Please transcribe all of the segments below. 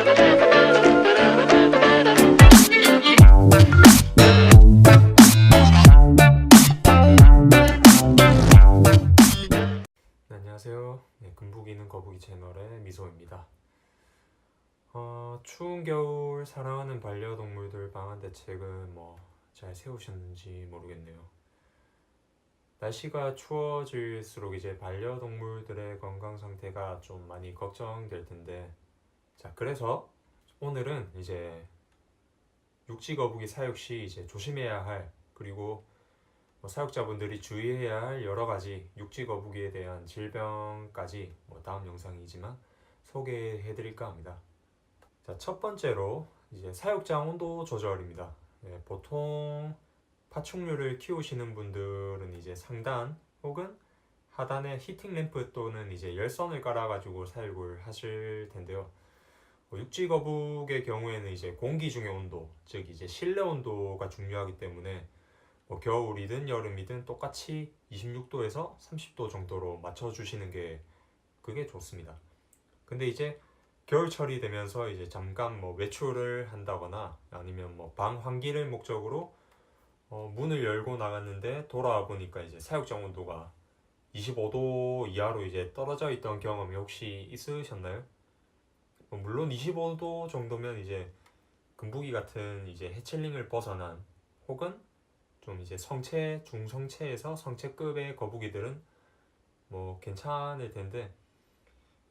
네, 안녕하세요. 금북이는 거북이 채널의 미소입니다. 추운 겨울 사랑하는 반려동물들 방한 대책은 잘 세우셨는지 모르겠네요. 날씨가 추워질수록 이제 반려동물들의 건강 상태가 좀 많이 걱정될 텐데, 자, 그래서 오늘은 이제 육지 거북이 사육 시 이제 조심해야 할, 그리고 사육자분들이 주의해야 할 여러 가지 육지 거북이에 대한 질병까지 다음 영상이지만 소개해 드릴까 합니다. 자, 첫 번째로 이제 사육장 온도 조절입니다. 보통 파충류를 키우시는 분들은 이제 상단 혹은 하단에 히팅 램프 또는 이제 열선을 깔아가지고 사육을 하실 텐데요. 육지 거북의 경우에는 이제 공기 중의 온도, 즉 이제 실내 온도가 중요하기 때문에 겨울이든 여름이든 똑같이 26도에서 30도 정도로 맞춰주시는 게 그게 좋습니다. 근데 이제 겨울철이 되면서 이제 잠깐 외출을 한다거나 아니면 방 환기를 목적으로 문을 열고 나갔는데 돌아와 보니까 이제 사육장 온도가 25도 이하로 이제 떨어져 있던 경험이 혹시 있으셨나요? 물론 25도 정도면 이제 금부기 같은 이제 해칠링을 벗어난 혹은 좀 이제 성체, 중성체에서 성체급의 거북이들은 괜찮을 텐데,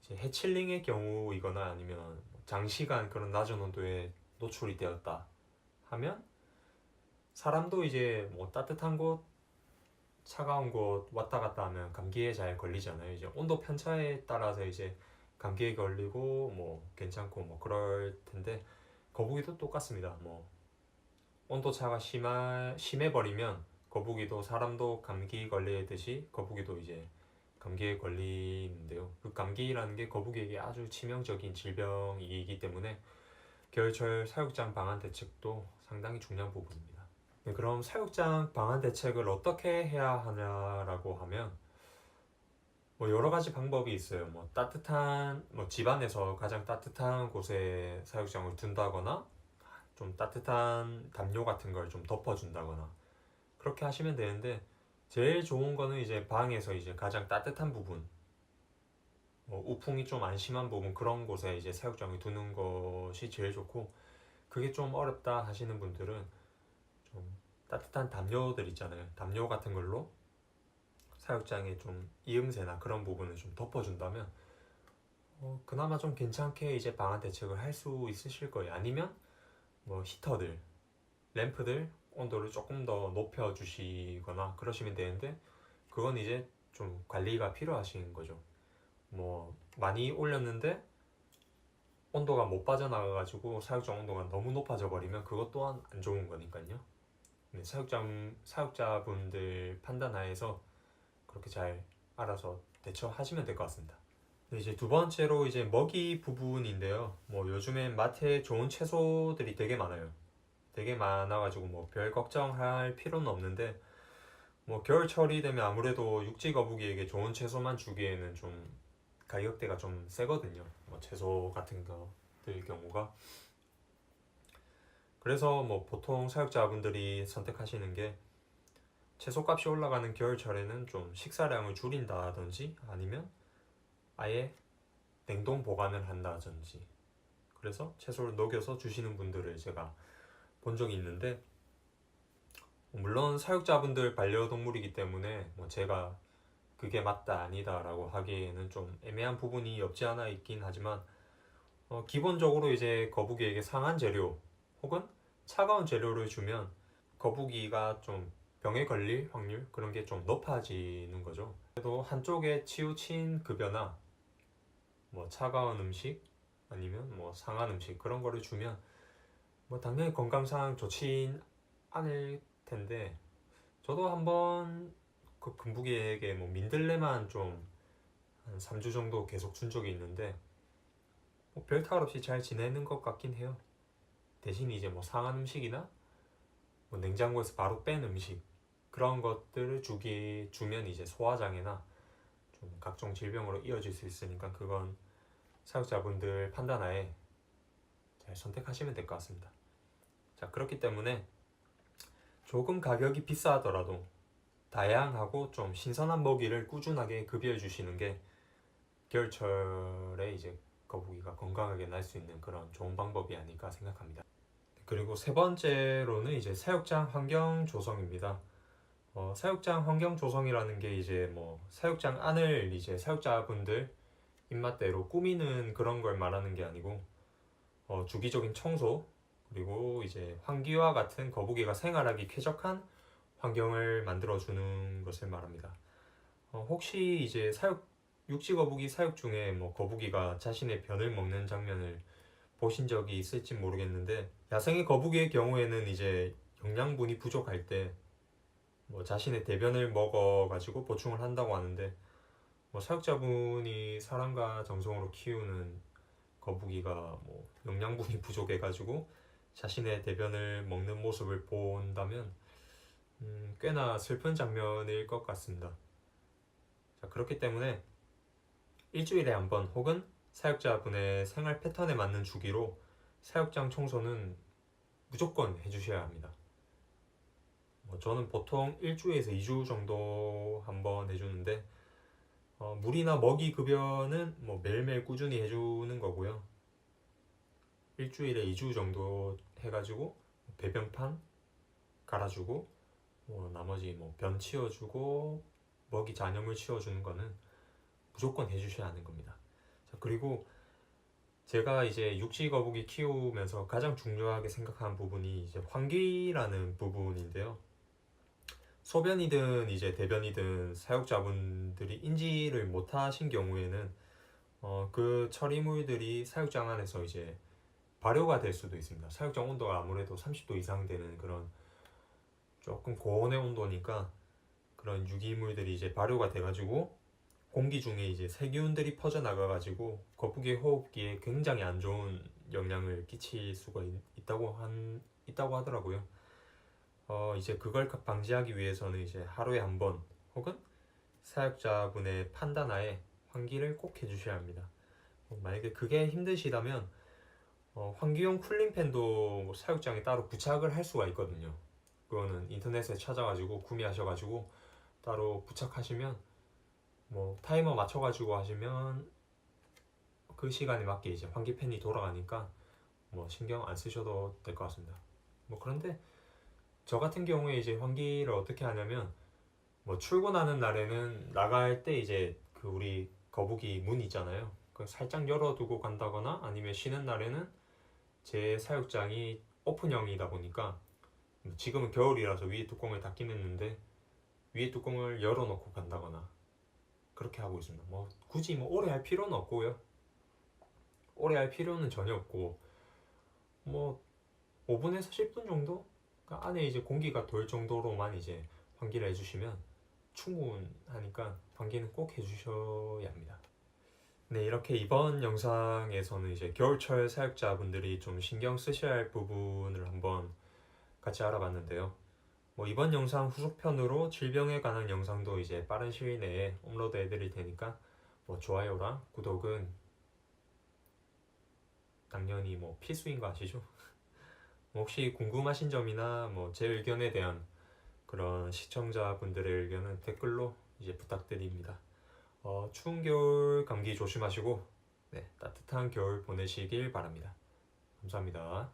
이제 해칠링의 경우이거나 아니면 장시간 그런 낮은 온도에 노출이 되었다 하면 사람도 이제 따뜻한 곳, 차가운 곳 왔다 갔다 하면 감기에 잘 걸리잖아요. 이제 온도 편차에 따라서 이제 감기에 걸리고 괜찮고 그럴 텐데, 거북이도 똑같습니다. 온도 차가 심해 버리면 거북이도 사람도 감기 걸리듯이 거북이도 이제 감기에 걸리는데요. 그 감기라는 게 거북이에게 아주 치명적인 질병이기 때문에 겨울철 사육장 방한 대책도 상당히 중요한 부분입니다. 네, 그럼 사육장 방한 대책을 어떻게 해야 하냐라고 하면 여러 가지 방법이 있어요. 따뜻한 집안에서 가장 따뜻한 곳에 사육장을 둔다거나 좀 따뜻한 담요 같은 걸 좀 덮어준다거나 그렇게 하시면 되는데, 제일 좋은 거는 이제 방에서 이제 가장 따뜻한 부분, 우풍이 좀 안 심한 부분, 그런 곳에 이제 사육장을 두는 것이 제일 좋고, 그게 좀 어렵다 하시는 분들은 좀 따뜻한 담요들 있잖아요. 담요 같은 걸로 사육장에 좀 이음새나 그런 부분을 좀 덮어준다면 그나마 좀 괜찮게 이제 방한 대책을 할 수 있으실 거예요. 아니면 히터들, 램프들 온도를 조금 더 높여주시거나 그러시면 되는데, 그건 이제 좀 관리가 필요하신 거죠. 많이 올렸는데 온도가 못 빠져나가가지고 사육장 온도가 너무 높아져 버리면 그것 또한 안 좋은 거니까요. 네, 사육자분들 판단 하에서 그렇게 잘 알아서 대처하시면 될 것 같습니다. 네, 이제 두 번째로 이제 먹이 부분인데요. 요즘엔 마트에 좋은 채소들이 되게 많아요. 되게 많아가지고 별 걱정할 필요는 없는데, 겨울철이 되면 아무래도 육지 거북이에게 좋은 채소만 주기에는 좀 가격대가 좀 세거든요. 채소 같은 것들 경우가. 그래서 보통 사육자분들이 선택하시는 게 채소값이 올라가는 겨울철에는 좀 식사량을 줄인다든지 아니면 아예 냉동 보관을 한다든지, 그래서 채소를 녹여서 주시는 분들을 제가 본 적이 있는데, 물론 사육자분들 반려동물이기 때문에 제가 그게 맞다 아니다 라고 하기에는 좀 애매한 부분이 없지 않아 있긴 하지만, 기본적으로 이제 거북이에게 상한 재료 혹은 차가운 재료를 주면 거북이가 좀 병에 걸릴 확률, 그런 게 좀 높아지는 거죠. 그래도 한쪽에 치우친 급여나 차가운 음식 아니면 상한 음식 그런 거를 주면 당연히 건강상 좋진 않을 텐데, 저도 한번 그 금부기에게 민들레만 좀 한 3주 정도 계속 준 적이 있는데 별 탈 없이 잘 지내는 것 같긴 해요. 대신 이제 상한 음식이나 냉장고에서 바로 뺀 음식 그런 것들을 주면 이제 소화장애나 좀 각종 질병으로 이어질 수 있으니까 그건 사육자분들 판단하에 잘 선택하시면 될 것 같습니다. 자, 그렇기 때문에 조금 가격이 비싸더라도 다양하고 좀 신선한 먹이를 꾸준하게 급여해 주시는 게 겨울철에 이제 거북이가 건강하게 날 수 있는 그런 좋은 방법이 아닐까 생각합니다. 그리고 세 번째로는 이제 사육장 환경 조성입니다. 사육장 환경 조성이라는 게 이제 뭐 사육장 안을 이제 사육자분들 입맛대로 꾸미는 그런 걸 말하는 게 아니고 주기적인 청소, 그리고 이제 환기와 같은 거북이가 생활하기 쾌적한 환경을 만들어주는 것을 말합니다. 혹시 이제 육지 거북이 사육 중에 뭐 거북이가 자신의 변을 먹는 장면을 보신 적이 있을지 모르겠는데, 야생의 거북이의 경우에는 이제 영양분이 부족할 때 뭐 자신의 대변을 먹어가지고 보충을 한다고 하는데, 뭐 사육자분이 사람과 정성으로 키우는 거북이가 뭐 영양분이 부족해가지고 자신의 대변을 먹는 모습을 본다면 꽤나 슬픈 장면일 것 같습니다. 자, 그렇기 때문에 일주일에 한 번 혹은 사육자분의 생활 패턴에 맞는 주기로 사육장 청소는 무조건 해주셔야 합니다. 저는 보통 일주에서 2주 정도 한 번 해주는데, 물이나 먹이 급여는 뭐 매일매일 꾸준히 해주는 거고요. 일주일에 2주 정도 해가지고 배변판 갈아주고, 나머지 뭐 변 치워주고 먹이 잔여물 치워주는 거는 무조건 해주셔야 하는 겁니다. 자, 그리고 제가 이제 육지 거북이 키우면서 가장 중요하게 생각하는 부분이 이제 환기라는 부분인데요. 소변이든 이제 대변이든 사육자분들이 인지를 못하신 경우에는 그 처리물들이 사육장 안에서 이제 발효가 될 수도 있습니다. 사육장 온도가 아무래도 30도 이상 되는 그런 조금 고온의 온도니까 그런 유기물들이 이제 발효가 돼가지고 공기 중에 이제 세균들이 퍼져나가가지고 거북이 호흡기에 굉장히 안 좋은 영향을 끼칠 수가 있다고 하더라고요. 이제 그걸 방지하기 위해서는 이제 하루에 한 번 혹은 사육자분의 판단하에 환기를 꼭 해주셔야 합니다. 만약에 그게 힘드시다면 환기용 쿨링팬도 사육장에 따로 부착을 할 수가 있거든요. 그거는 인터넷에 찾아가지고 구매하셔가지고 따로 부착하시면 뭐 타이머 맞춰가지고 하시면 그 시간에 맞게 이제 환기팬이 돌아가니까 뭐 신경 안 쓰셔도 될 것 같습니다. 그런데 저 같은 경우에 이제 환기를 어떻게 하냐면, 뭐 출근하는 날에는 나갈 때 이제 그 우리 거북이 문 있잖아요. 그 살짝 열어두고 간다거나, 아니면 쉬는 날에는 제 사육장이 오픈형이다 보니까 지금은 겨울이라서 위에 뚜껑을 닫긴 했는데 위에 뚜껑을 열어놓고 간다거나 그렇게 하고 있습니다. 굳이 오래 할 필요는 없고요. 오래 할 필요는 전혀 없고 5분에서 10분 정도 안에 이제 공기가 돌 정도로만 이제 환기를 해주시면 충분하니까 환기는 꼭 해주셔야 합니다. 네, 이렇게 이번 영상에서는 이제 겨울철 사육자분들이 좀 신경 쓰셔야 할 부분을 한번 같이 알아봤는데요. 이번 영상 후속편으로 질병에 관한 영상도 이제 빠른 시일 내에 업로드 해드릴 테니까 좋아요랑 구독은 당연히 필수인 거 아시죠? 혹시 궁금하신 점이나 제 의견에 대한 그런 시청자분들의 의견은 댓글로 이제 부탁드립니다. 추운 겨울 감기 조심하시고 따뜻한 겨울 보내시길 바랍니다. 감사합니다.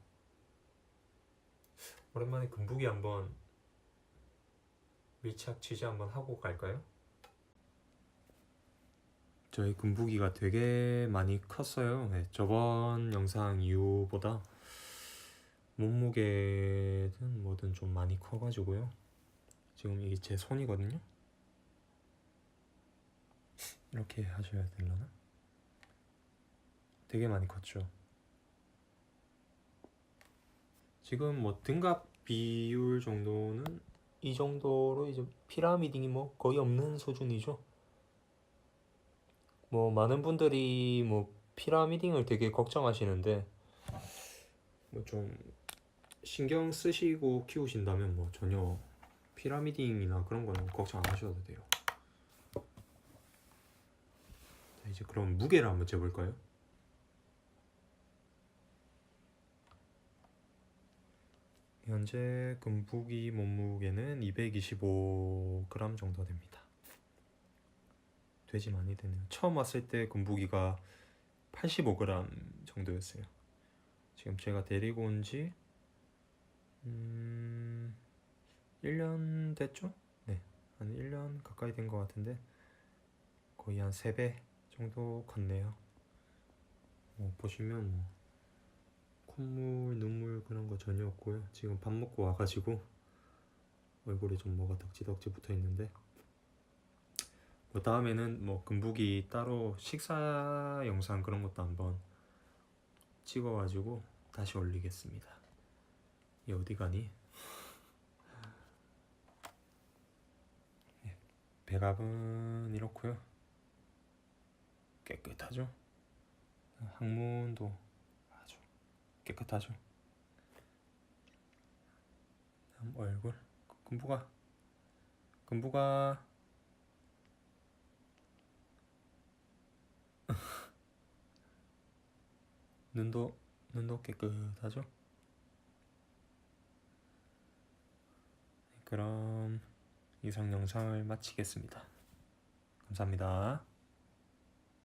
오랜만에 금북이 한번 밀착 취재 한번 하고 갈까요? 저희 금북이가 되게 많이 컸어요. 저번 영상 이후보다 몸무게든 뭐든 좀 많이 커가지고요. 지금 이게 제 손이거든요. 이렇게 하셔야 되려나? 되게 많이 컸죠. 지금 등갑 비율 정도는 이 정도로 이제 피라미딩이 거의 없는 수준이죠. 많은 분들이 피라미딩을 되게 걱정하시는데 좀 신경 쓰시고 키우신다면 전혀 피라미딩이나 그런 거는 걱정 안 하셔도 돼요. 자, 이제 그럼 무게를 한번 재볼까요? 현재 금부기 몸무게는 225g 정도 됩니다. 돼지 많이 되네요. 처음 왔을 때 금부기가 85g 정도였어요. 지금 제가 데리고 온지 1년 됐죠? 네, 한 1년 가까이 된 것 같은데 거의 한 3배 정도 컸네요. 보시면 콧물, 눈물 그런 거 전혀 없고요. 지금 밥 먹고 와가지고 얼굴에 좀 뭐가 덕지덕지 붙어 있는데 다음에는 금부기 따로 식사 영상 그런 것도 한번 찍어가지고 다시 올리겠습니다. 얘 어디 가니? 배갑은 이렇고요. 깨끗하죠? 항문도 아주 깨끗하죠? 다음 얼굴. 금부가 눈도 깨끗하죠? 그럼 이상 영상을 마치겠습니다. 감사합니다.